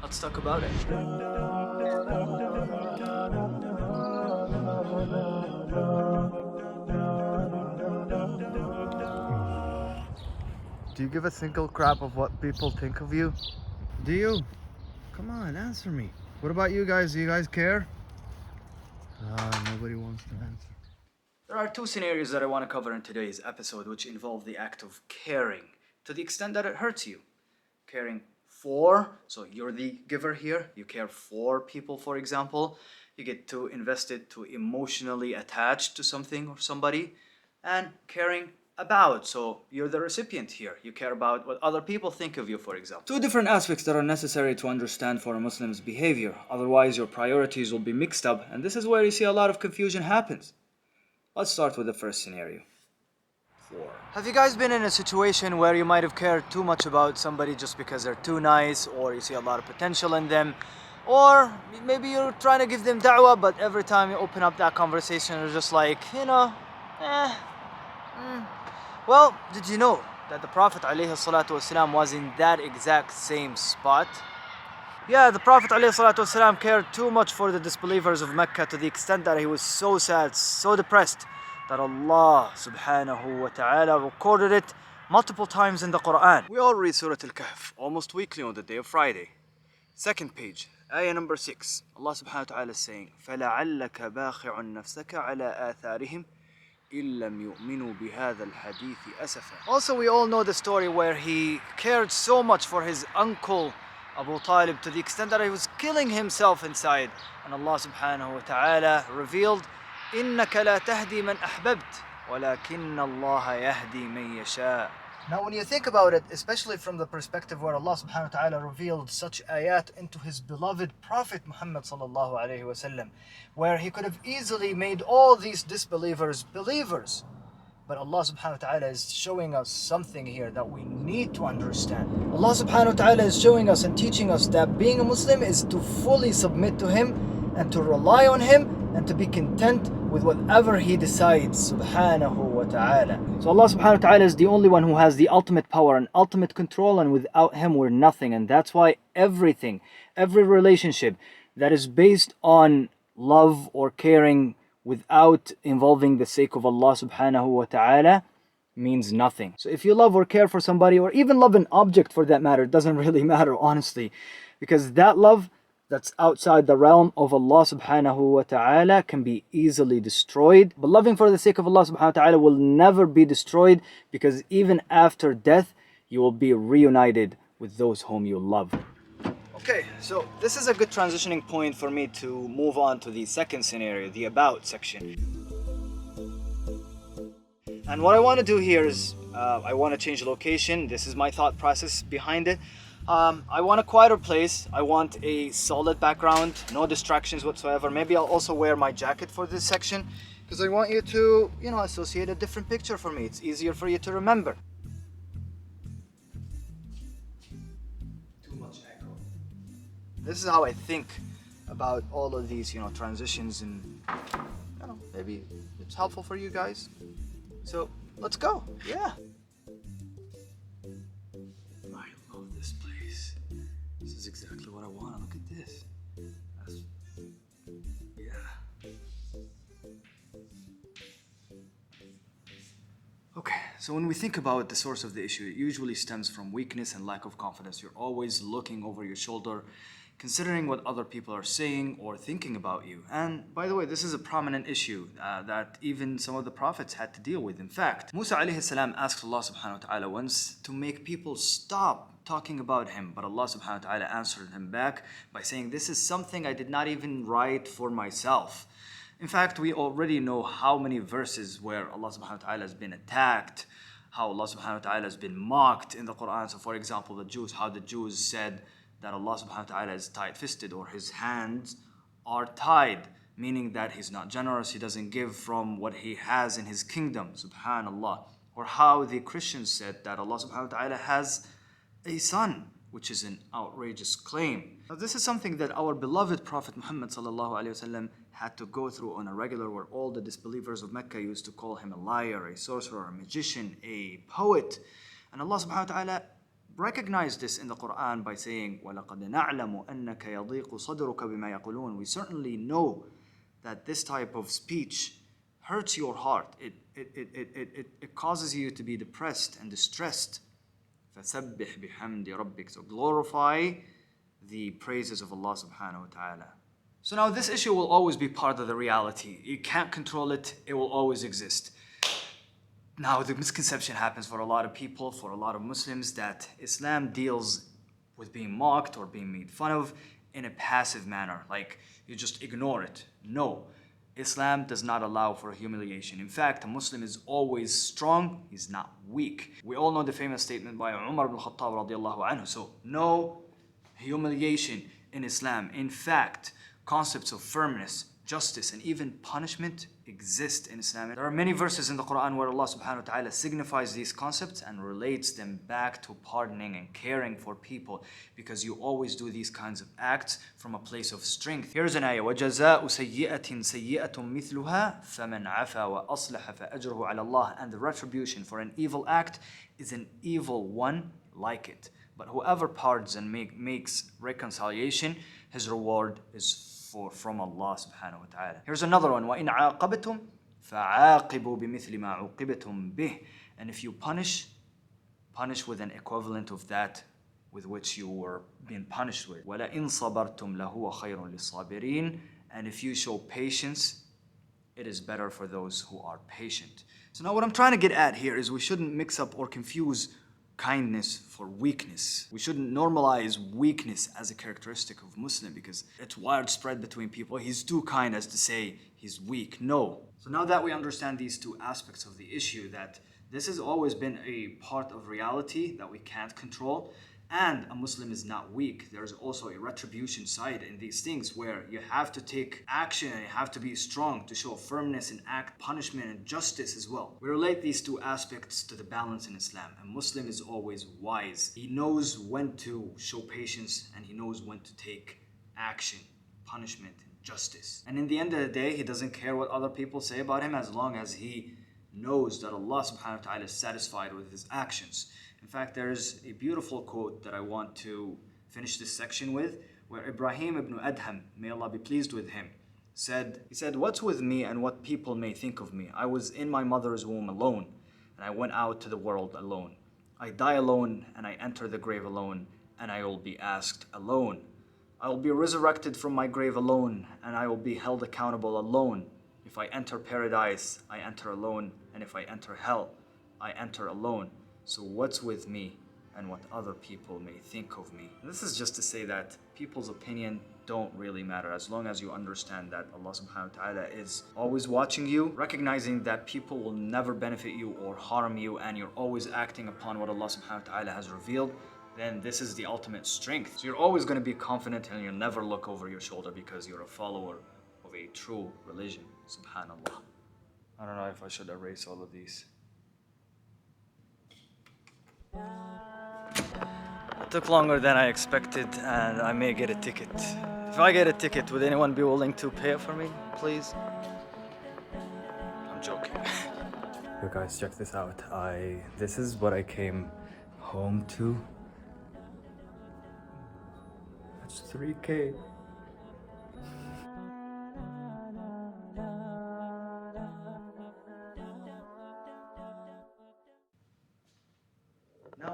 Let's talk about it. Do you give a single crap of what people think of you? Do you? Come on, answer me. What about you guys? Do you guys care? Nobody wants to answer. There are two scenarios that I want to cover in today's episode, which involve the act of caring to the extent that it hurts you. Caring for, so you're the giver here, you care for people, for example. You get too invested, too emotionally attached to something or somebody. And caring about, so you're the recipient here. You care about what other people think of you, for example. Two different aspects that are necessary to understand for a Muslim's behavior. Otherwise, your priorities will be mixed up, and this is where you see a lot of confusion happens. Let's start with the first scenario. 4. Have you guys been in a situation where you might have cared too much about somebody just because they're too nice, or you see a lot of potential in them, or maybe you're trying to give them da'wah, but every time you open up that conversation, you're just like, Well, did you know that the Prophet ﷺ was in that exact same spot? Yeah, the Prophet ﷺ cared too much for the disbelievers of Mecca to the extent that he was so sad, so depressed, that Allah subhanahu wa ta'ala recorded it multiple times in the Quran. We all read Surah Al-Kahf almost weekly on the day of Friday. Second page, ayah number 6. Allah subhanahu wa ta'ala is saying, فَلَعَلَّكَ بَاخِعٌ نَفْسَكَ عَلَى آثَارِهِمْ إِن لَّمْ يُؤْمِنُوا بِهَذَا الْحَدِيثِ أَسَفًا. Also, we all know the story where he cared so much for his uncle Abu Talib to the extent that he was killing himself inside. And Allah subhanahu wa ta'ala revealed, إِنَّكَ لَا تَهْدِي مَنْ أَحْبَبْتَ وَلَكِنَّ اللَّهَ يَهْدِي مَن يَشَاءُ. Now when you think about it, especially from the perspective where Allah subhanahu wa ta'ala revealed such ayat into his beloved Prophet Muhammad sallallahu alayhi wasallam, where he could have easily made all these disbelievers believers. But Allah subhanahu wa ta'ala is showing us something here that we need to understand. Allah subhanahu wa ta'ala is showing us and teaching us that being a Muslim is to fully submit to Him and to rely on Him and to be content with whatever He decides subhanahu wa ta'ala. So Allah subhanahu wa ta'ala is the only one who has the ultimate power and ultimate control, and without Him we're nothing. And that's why everything, every relationship that is based on love or caring without involving the sake of Allah subhanahu wa ta'ala means nothing. So if you love or care for somebody, or even love an object for that matter, it doesn't really matter honestly, because that love that's outside the realm of Allah subhanahu wa ta'ala can be easily destroyed. But loving for the sake of Allah subhanahu wa ta'ala will never be destroyed, because even after death you will be reunited with those whom you love. Okay, so this is a good transitioning point for me to move on to the second scenario, the about section. And what I want to do here is I want to change location. This is my thought process behind it. I want a quieter place. I want a solid background, no distractions whatsoever. Maybe I'll also wear my jacket for this section, because I want you to, associate a different picture for me. It's easier for you to remember. Too much echo. This is how I think about all of these, transitions, and maybe it's helpful for you guys. So let's go. Yeah. I love this place. This is exactly what I want. Look at this. Yeah. Okay, so when we think about the source of the issue, it usually stems from weakness and lack of confidence. You're always looking over your shoulder, considering what other people are saying or thinking about you. And by the way, this is a prominent issue that even some of the prophets had to deal with. In fact, Musa alayhi salam asked Allah subhanahu wa ta'ala once to make people stop talking about him, but Allah subhanahu wa ta'ala answered him back by saying, this is something I did not even write for myself. In fact, we already know how many verses where Allah subhanahu wa ta'ala has been attacked, how Allah subhanahu wa ta'ala has been mocked in the Quran. So for example, how the Jews said that Allah subhanahu wa ta'ala is tight-fisted, or his hands are tied, meaning that he's not generous, he doesn't give from what he has in his kingdom, subhanallah. Or how the Christians said that Allah subhanahu wa ta'ala has a son, which is an outrageous claim. Now this is something that our beloved Prophet Muhammad sallallahu alaihi wasallam had to go through on a regular, where all the disbelievers of Mecca used to call him a liar, a sorcerer, a magician, a poet. And Allah subhanahu wa ta'ala recognize this in the Quran by saying, وَلَقَدْ نَعْلَمُ أَنَّكَ يَضِيقُ صَدْرُكَ بِمَا يَقُولُونَ. We certainly know that this type of speech hurts your heart. It causes you to be depressed and distressed. فَسَبِّحْ بِحَمْدِ رَبِّكَ. So glorify the praises of Allah subhanahu wa ta'ala. So now this issue will always be part of the reality. You can't control it. It will always exist. Now the misconception happens for a lot of people, for a lot of Muslims, that Islam deals with being mocked or being made fun of in a passive manner. Like you just ignore it. No. Islam does not allow for humiliation. In fact, a Muslim is always strong, he's not weak. We all know the famous statement by Umar ibn Khattab radiallahu anhu. So, no humiliation in Islam. In fact, concepts of firmness, justice, and even punishment exist in Islam. There are many verses in the Quran where Allah subhanahu wa ta'ala signifies these concepts and relates them back to pardoning and caring for people, because you always do these kinds of acts from a place of strength. Here's an ayah: وَجَزَاءُ سَيِّئَةٍ سَيِّئَةٌ مِثْلُهَا فَمَنْ عَفَى وَأَصْلَحَ فَأَجْرُهُ عَلَى اللَّهِ. And the retribution for an evil act is an evil one like it. But whoever pardons and makes reconciliation, his reward is from Allah subhanahu wa ta'ala. Here's another one: وَإِنْ عَاقَبْتُمْ فَعَاقِبُوا بِمِثْلِ مَا عُوقِبْتُمْ بِهِ. And if you punish with an equivalent of that with which you were being punished with. وَلَئِنْ صَبَرْتُمْ لَهُوَ خَيْرٌ لِلصَّابِرِينَ. And if you show patience, it is better for those who are patient. So now what I'm trying to get at here is we shouldn't mix up or confuse kindness for weakness. We shouldn't normalize weakness as a characteristic of Muslim, because it's widespread between people. He's too kind, as to say he's weak. No. So now that we understand these two aspects of the issue, that this has always been a part of reality that we can't control, and a Muslim is not weak. There's also a retribution side in these things where you have to take action and you have to be strong to show firmness and act punishment and justice as well. We relate these two aspects to the balance in Islam. A Muslim is always wise. He knows when to show patience and he knows when to take action, punishment, and justice. And in the end of the day, he doesn't care what other people say about him as long as he knows that Allah subhanahu wa ta'ala is satisfied with his actions. In fact, there is a beautiful quote that I want to finish this section with, where Ibrahim ibn Adham, may Allah be pleased with him, he said, "What's with me and what people may think of me? I was in my mother's womb alone, and I went out to the world alone. I die alone, and I enter the grave alone, and I will be asked alone. I will be resurrected from my grave alone, and I will be held accountable alone. If I enter paradise, I enter alone, and if I enter hell, I enter alone. So what's with me and what other people may think of me?" And this is just to say that people's opinion don't really matter as long as you understand that Allah subhanahu wa ta'ala is always watching you, recognizing that people will never benefit you or harm you, and you're always acting upon what Allah subhanahu wa ta'ala has revealed. Then this is the ultimate strength. So you're always going to be confident and you'll never look over your shoulder because you're a follower of a true religion. Subhanallah. I don't know if I should erase all of these. It took longer than I expected, and I may get a ticket. If I get a ticket, would anyone be willing to pay it for me, please? I'm joking. Yo guys, check this out. This is what I came home to. That's 3K. Now